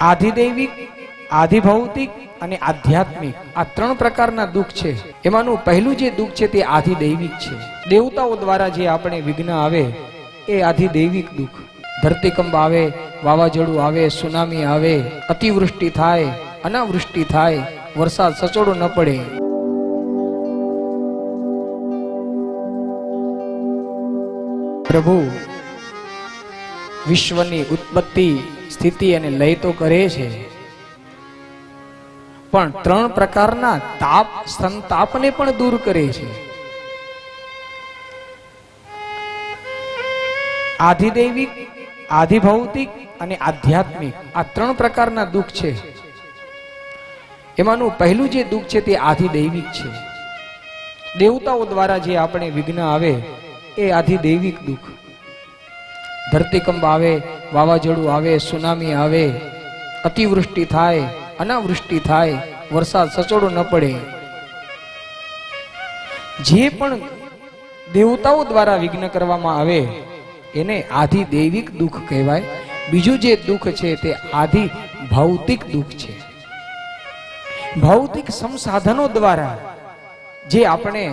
આધિદૈવિક, આધિભૌતિક અને આધ્યાત્મિક આ ત્રણ પ્રકારના દુઃખ છે. એમાંનું પહેલું જે દુઃખ છે તે આધિદૈવિક છે. દેવતાઓ દ્વારા જે આપણે વિઘ્ન આવે એ આધિદૈવિક દુઃખ. ધરતીકંપ આવે, વાવાઝોડું આવે, સુનામી આવે, અતિવૃષ્ટિ થાય, અનાવૃષ્ટિ થાય, વરસાદ સચોડો ન પડે. પ્રભુ વિશ્વની ઉત્પત્તિ, સ્થિતિ અને લય તો કરે છે, પણ ત્રણ પ્રકારના તાપ, સંતાપને પણ દૂર કરે છે. આધિદૈવિક, આધિભૌતિક અને આધ્યાત્મિક આ ત્રણ પ્રકારના દુઃખ છે. એમાંનું પહેલું જે દુઃખ છે તે આધિદૈવિક છે. દેવતાઓ દ્વારા જે આપણે વિઘ્ન આવે એ આધિદૈવિક દુઃખ. ધરતીકંપ આવે, વાવાઝોડું આવે, સુનામી આવે, અતિવૃષ્ટિ થાય, અનાવૃષ્ટિ થાય, વરસાદ સચોડો ન પડે. જે પણ દેવતાઓ દ્વારા વિઘ્ન કરવામાં આવે એને આધિદૈવિક દુઃખ કહેવાય. બીજું જે દુઃખ છે તે આધિ ભૌતિક દુઃખ છે. ભૌતિક સંસાધનો દ્વારા જે આપણે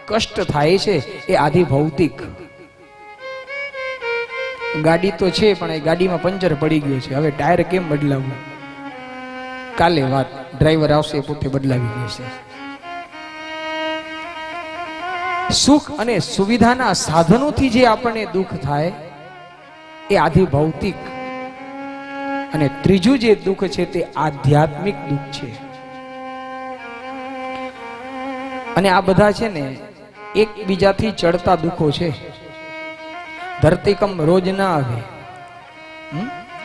કષ્ટ થાય છે એ આધિ ભૌતિક. ગાડી તો છે પણ એ ગાડીમાં પંચર પડી ગયું છે, હવે ટાયર કેમ બદલાવવું? કાલે વાત, ડ્રાઈવર આવશે પોતે બદલાવી દેશે. સુખ અને સુવિધાના સાધનોથી જે આપણને દુઃખ થાય એ આધિ ભૌતિક. અને ત્રીજું જે દુઃખ છે તે આધ્યાત્મિક દુઃખ છે. અને આ બધા છે ને એકબીજાથી ચડતા દુઃખો છે. ધરતીકંપ રોજ ના આવે,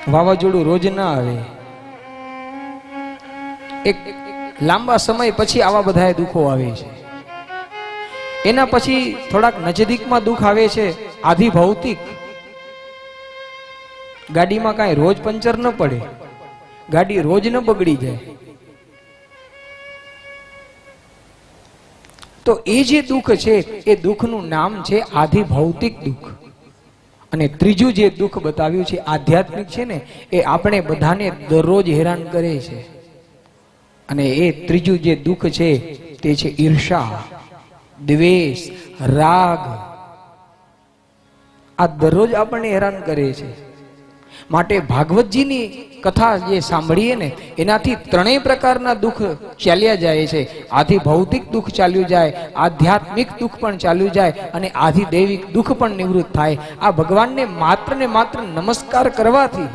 વાવાઝોડું રોજ ના આવે, એક લાંબા સમય પછી આવા બધા દુઃખો આવે છે. એના પછી થોડાક નજદીકમાં દુઃખ આવે છે આધિ ભૌતિક. ગાડીમાં કાંઈ રોજ પંચર ન પડે, ગાડી રોજ ન બગડી જાય. તો એ જે દુઃખ છે એ દુઃખનું નામ છે આધિ ભૌતિક દુઃખ. અને ત્રીજું જે દુઃખ બતાવ્યું છે આધ્યાત્મિક છે ને એ આપણે બધાને દરરોજ હેરાન કરે છે. અને એ ત્રીજું જે દુઃખ છે તે છે ઈર્ષા, દ્વેષ, રાગ. આ દરરોજ આપણને હેરાન કરે છે. માટે ભાગવતજીની કથા જે સાંભળીએ ને એનાથી ત્રણેય પ્રકારના દુઃખ ચાલ્યા જાય છે. આધિ ભૌતિક દુઃખ ચાલ્યું જાય, આધ્યાત્મિક દુઃખ પણ ચાલ્યું જાય અને આધિદૈવિક દુઃખ પણ નિવૃત્ત થાય. આ ભગવાનને માત્ર ને માત્ર નમસ્કાર કરવાથી